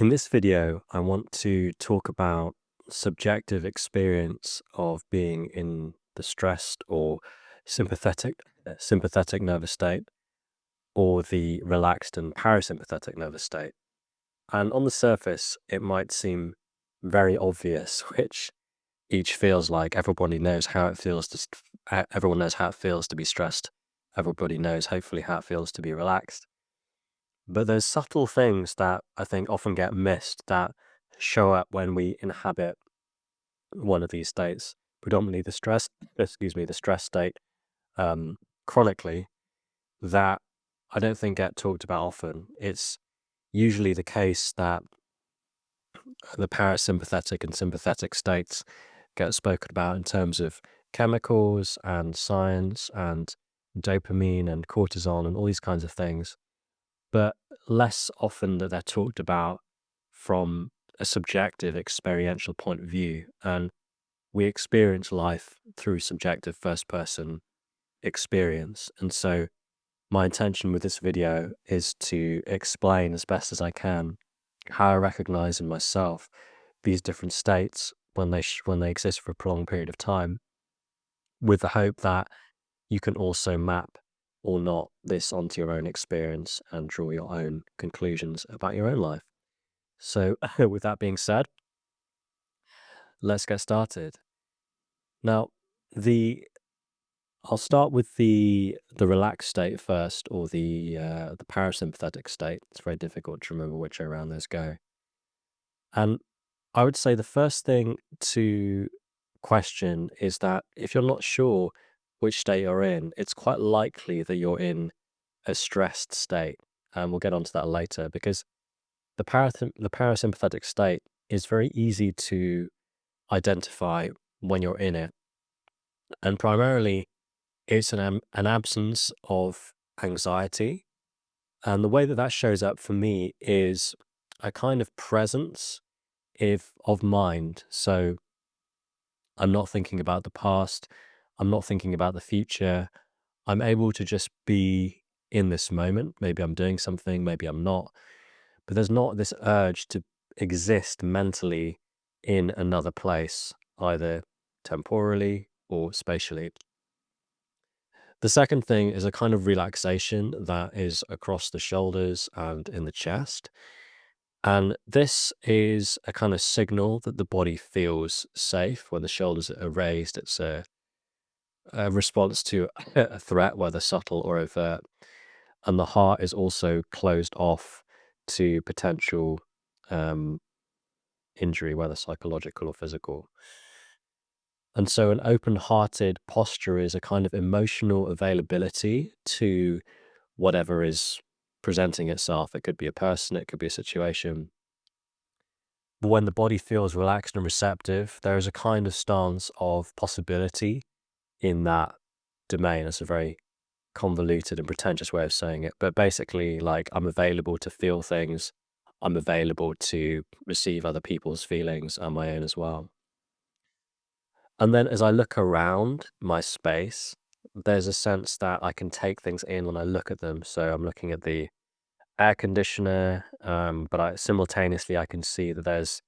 In this video, I want to talk about subjective experience of being in the stressed or sympathetic nervous state, or the relaxed and parasympathetic nervous state. And on the surface, it might seem very obvious which each feels like. Everybody knows how it feels everyone knows how it feels to be stressed. Everybody knows, hopefully, how it feels to be relaxed. But there's subtle things that I think often get missed that show up when we inhabit one of these states, predominantly the stress state, um, chronically, that I don't think get talked about often. It's usually the case that the parasympathetic and sympathetic states get spoken about in terms of chemicals and science and dopamine and cortisol and all these kinds of things, but less often that they're talked about from a subjective experiential point of view. And we experience life through subjective first person experience. And so my intention with this video is to explain as best as I can how I recognize in myself these different states when they exist for a prolonged period of time, with the hope that you can also map or not this onto your own experience and draw your own conclusions about your own life. So, with that being said, let's get started. Now, the I'll start with the relaxed state first, or the parasympathetic state. It's very difficult to remember which way around those go. And I would say the first thing to question is that if you're not sure which state you're in, it's quite likely that you're in a stressed state. And we'll get onto that later, because the parasympathetic state is very easy to identify when you're in it. And primarily, it's an absence of anxiety. And the way that that shows up for me is a kind of presence of mind. So I'm not thinking about the past. I'm not thinking about the future. I'm able to just be in this moment. Maybe I'm doing something, maybe I'm not. But there's not this urge to exist mentally in another place, either temporally or spatially. The second thing is a kind of relaxation that is across the shoulders and in the chest. And this is a kind of signal that the body feels safe. When the shoulders are raised, it's a response to a threat, whether subtle or overt. And the heart is also closed off to potential um, injury, whether psychological or physical. And so an open-hearted posture is a kind of emotional availability to whatever is presenting itself. It could be a person, it could be a situation. But when the body feels relaxed and receptive, there is a kind of stance of possibility in that domain. It's a very convoluted and pretentious way of saying it, but basically, like, I'm available to feel things. I'm available to receive other people's feelings and my own as well. And then as I look around my space, there's a sense that I can take things in when I look at them. So I'm looking at the air conditioner, but simultaneously I can see that there's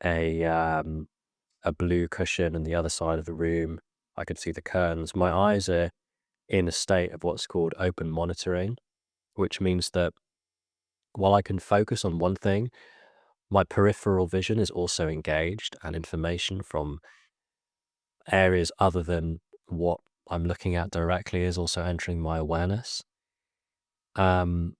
a a blue cushion on the other side of the room. I can see the curtains. My eyes are in a state of what's called open monitoring, which means that while I can focus on one thing, my peripheral vision is also engaged, and information from areas other than what I'm looking at directly is also entering my awareness. Um,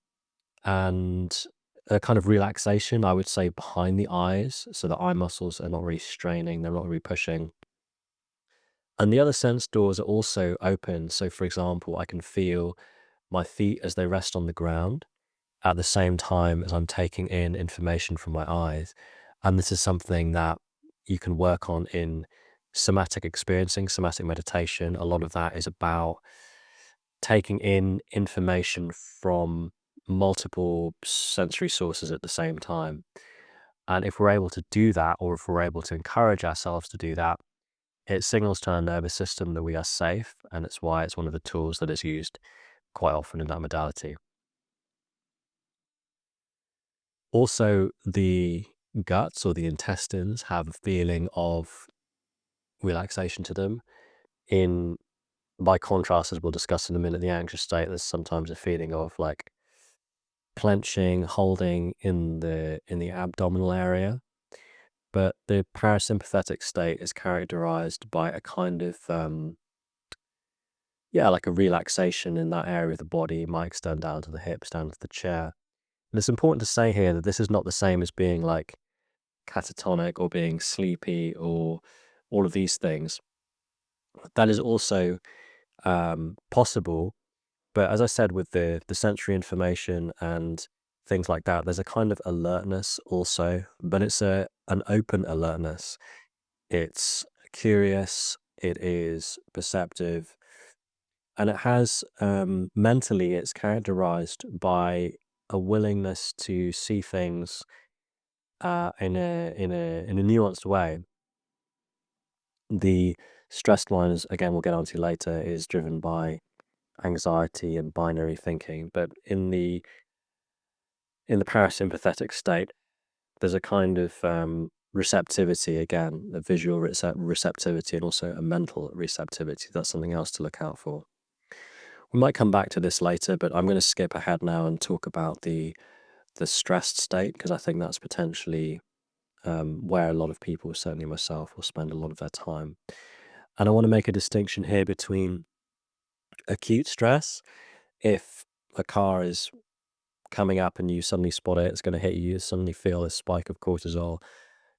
and a kind of relaxation, I would say, behind the eyes, so the eye muscles are not really straining, they're not really pushing. And the other sense doors are also open. So, for example, I can feel my feet as they rest on the ground at the same time as I'm taking in information from my eyes. And this is something that you can work on in somatic experiencing, somatic meditation. A lot of that is about taking in information from multiple sensory sources at the same time. And if we're able to do that, or if we're able to encourage ourselves to do that, it signals to our nervous system that we are safe. And it's why it's one of the tools that is used quite often in that modality. Also, the guts or the intestines have a feeling of relaxation to them. In By contrast, as we'll discuss in a minute, the anxious state, there's sometimes a feeling of like clenching, holding in the abdominal area. But the parasympathetic state is characterized by a kind of yeah, like a relaxation in that area of the body. It might extend down to the hips, down to the chair. And it's important to say here that this is not the same as being like catatonic or being sleepy or all of these things. That is also possible. But as I said, with the sensory information and things like that, there's a kind of alertness also, but it's an open alertness. It's curious, it is perceptive, and it has mentally, it's characterized by a willingness to see things in a nuanced way. The stressed one, is, again, we'll get onto later, is driven by anxiety and binary thinking. But in the parasympathetic state, there's a kind of receptivity, again, a visual receptivity and also a mental receptivity. That's something else to look out for. We might come back to this later, but I'm going to skip ahead now and talk about the stressed state, because I think that's potentially where a lot of people, certainly myself, will spend a lot of their time. And I want to make a distinction here between acute stress. If a car is coming up and you suddenly spot it, it's going to hit you, you suddenly feel a spike of cortisol,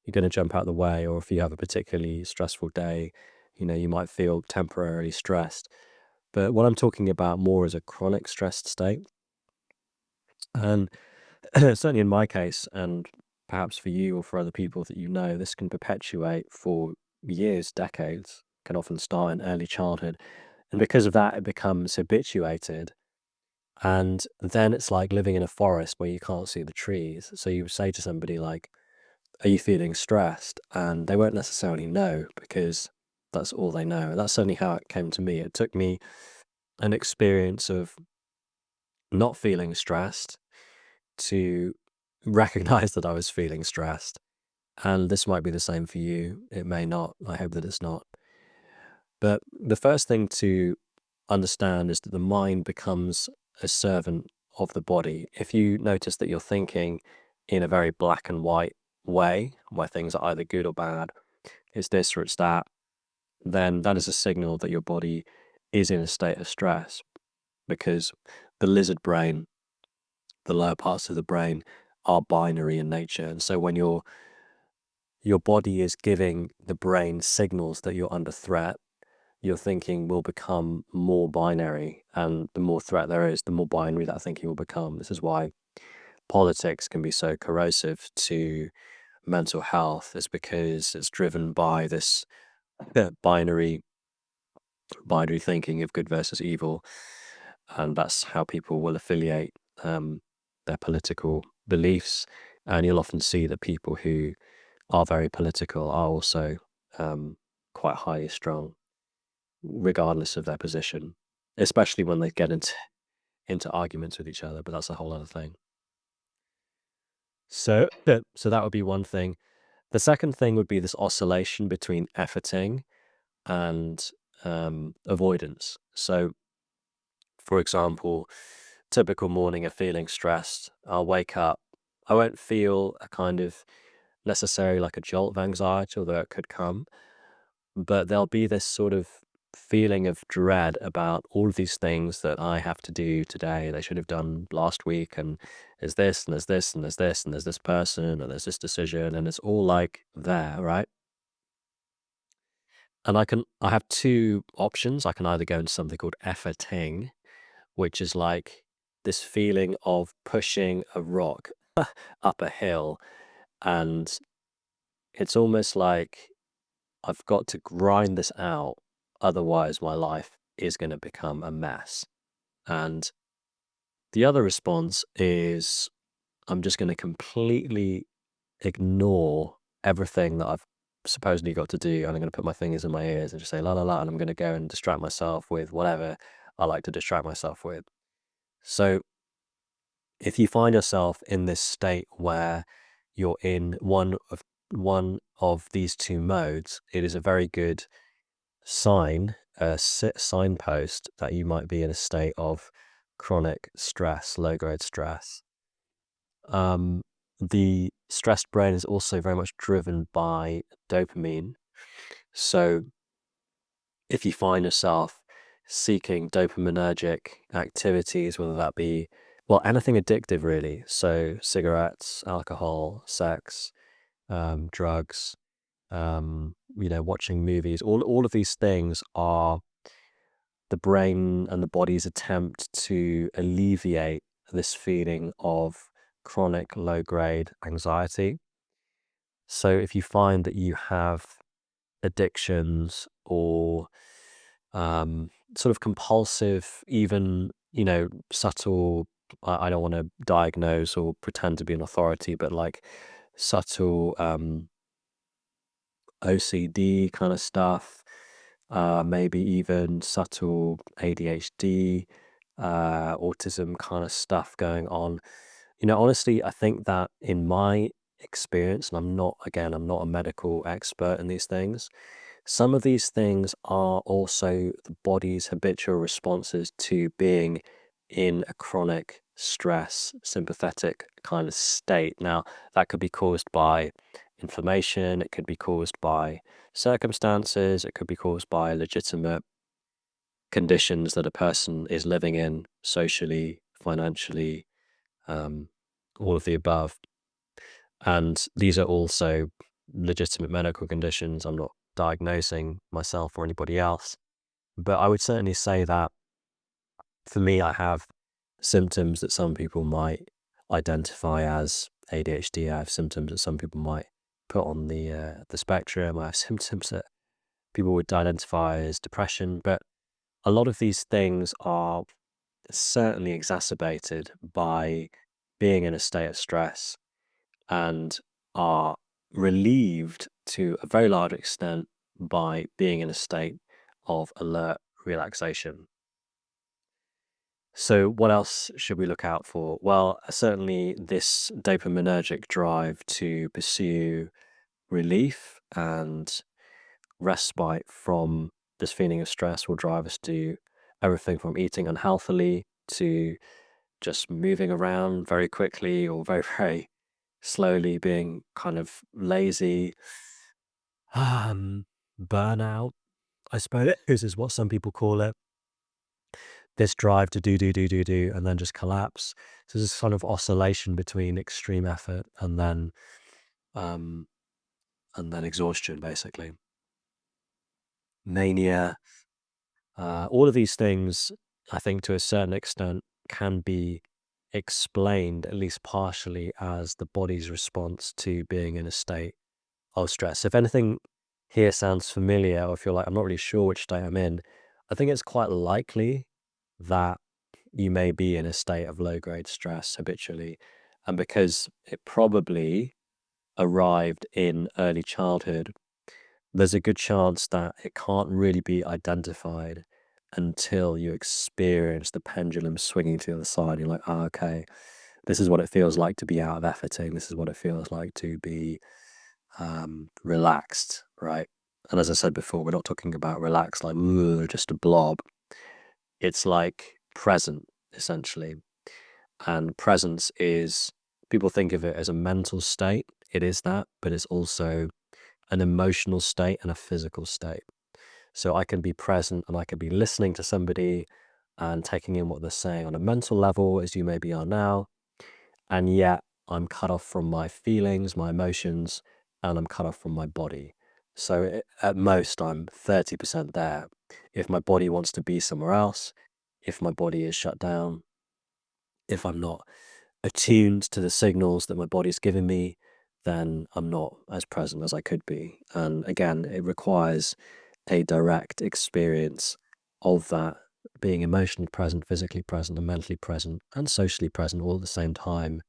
you're going to jump out of the way. Or if you have a particularly stressful day, you might feel temporarily stressed. But what I'm talking about more is a chronic stressed state. And certainly in my case, and perhaps for you or for other people that this can perpetuate for years, decades, can often start in early childhood. And because of that, it becomes habituated. And then it's like living in a forest where you can't see the trees. So you say to somebody like, "Are you feeling stressed?" And they won't necessarily know, because that's all they know. That's certainly how it came to me. It took me an experience of not feeling stressed to recognize that I was feeling stressed. And this might be the same for you. It may not. I hope that it's not. But the first thing to understand is that the mind becomes a servant of the body. If you notice that you're thinking in a very black and white way, where things are either good or bad, it's this or it's that, then that is a signal that your body is in a state of stress, because the lizard brain, the lower parts of the brain, are binary in nature. And so when your body is giving the brain signals that you're under threat, your thinking will become more binary. And the more threat there is, the more binary that thinking will become. This is why politics can be so corrosive to mental health, is because it's driven by this binary thinking of good versus evil. And that's how people will affiliate their political beliefs. And you'll often see that people who are very political are also quite highly strung, regardless of their position, especially when they get into arguments with each other. But that's a whole other thing. So that would be one thing. The second thing would be this oscillation between efforting and avoidance. So, for example, typical morning of feeling stressed, I'll wake up. I won't feel a kind of necessarily like a jolt of anxiety, although it could come, but there'll be this sort of feeling of dread about all of these things that I have to do today. They should have done last week, and there's this, and there's this, and there's this, and there's this person, and there's this decision, and it's all like there, right? And I have two options. I can either go into something called efforting, which is like this feeling of pushing a rock up a hill. And it's almost like I've got to grind this out. Otherwise, my life is going to become a mess. And the other response is I'm just going to completely ignore everything that I've supposedly got to do. And I'm going to put my fingers in my ears and just say la la la. And I'm going to go and distract myself with whatever I like to distract myself with. So if you find yourself in this state where you're in one of these two modes, it is a very good signpost that you might be in a state of chronic stress, low-grade stress. The stressed brain is also very much driven by dopamine. So if you find yourself seeking dopaminergic activities, whether that be, well, anything addictive really, so cigarettes, alcohol, sex, drugs, watching movies, all of these things are the brain and the body's attempt to alleviate this feeling of chronic low-grade anxiety. So if you find that you have addictions or sort of compulsive, even, subtle, I don't want to diagnose or pretend to be an authority, but like subtle OCD kind of stuff, maybe even subtle ADHD, autism kind of stuff going on. Honestly, I think that in my experience, and I'm not a medical expert in these things, some of these things are also the body's habitual responses to being in a chronic stress, sympathetic kind of state. Now, that could be caused by inflammation, it could be caused by circumstances, it could be caused by legitimate conditions that a person is living in socially, financially, all of the above. And these are also legitimate medical conditions. I'm not diagnosing myself or anybody else. But I would certainly say that for me, I have symptoms that some people might identify as ADHD. I have symptoms that some people might put on the spectrum. I have symptoms that people would identify as depression. But a lot of these things are certainly exacerbated by being in a state of stress and are relieved to a very large extent by being in a state of alert relaxation. So, what else should we look out for? Well, certainly this dopaminergic drive to pursue relief and respite from this feeling of stress will drive us to everything from eating unhealthily to just moving around very quickly or very, very slowly, being kind of lazy. Burnout, I suppose, is what some people call it. This drive to do, and then just collapse. So there's this kind of oscillation between extreme effort um, and then exhaustion, basically. Mania, all of these things, I think, to a certain extent, can be explained, at least partially, as the body's response to being in a state of stress. If anything here sounds familiar, or if you're like, I'm not really sure which state I'm in, I think it's quite likely that you may be in a state of low-grade stress habitually. And because it probably arrived in early childhood, there's a good chance that it can't really be identified until you experience the pendulum swinging to the other side. You're like, oh, okay, this is what it feels like to be out of efforting. This is what it feels like to be relaxed, right? And as I said before, we're not talking about relaxed like just a blob. It's like present, essentially. And presence is, people think of it as a mental state. It is that, but it's also an emotional state and a physical state. So I can be present and I can be listening to somebody and taking in what they're saying on a mental level, as you maybe are now. And yet I'm cut off from my feelings, my emotions, and I'm cut off from my body. So at most, I'm 30% there. If my body wants to be somewhere else, if my body is shut down, if I'm not attuned to the signals that my body's giving me, then I'm not as present as I could be. And again, it requires a direct experience of that, being emotionally present, physically present, and mentally present, and socially present all at the same time,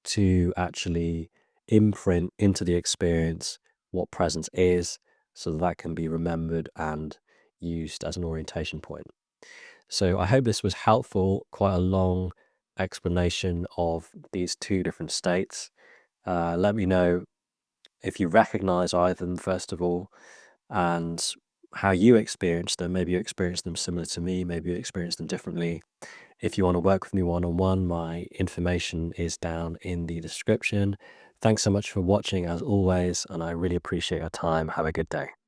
to actually imprint into the experience what presence is, so that can be remembered and used as an orientation point. So I hope this was helpful. Quite a long explanation of these two different states. Let me know if you recognize either of them, first of all, and how you experience them. Maybe you experience them similar to me, maybe you experience them differently. If you want to work with me one on one, my information is down in the description. Thanks so much for watching, as always, and I really appreciate your time. Have a good day.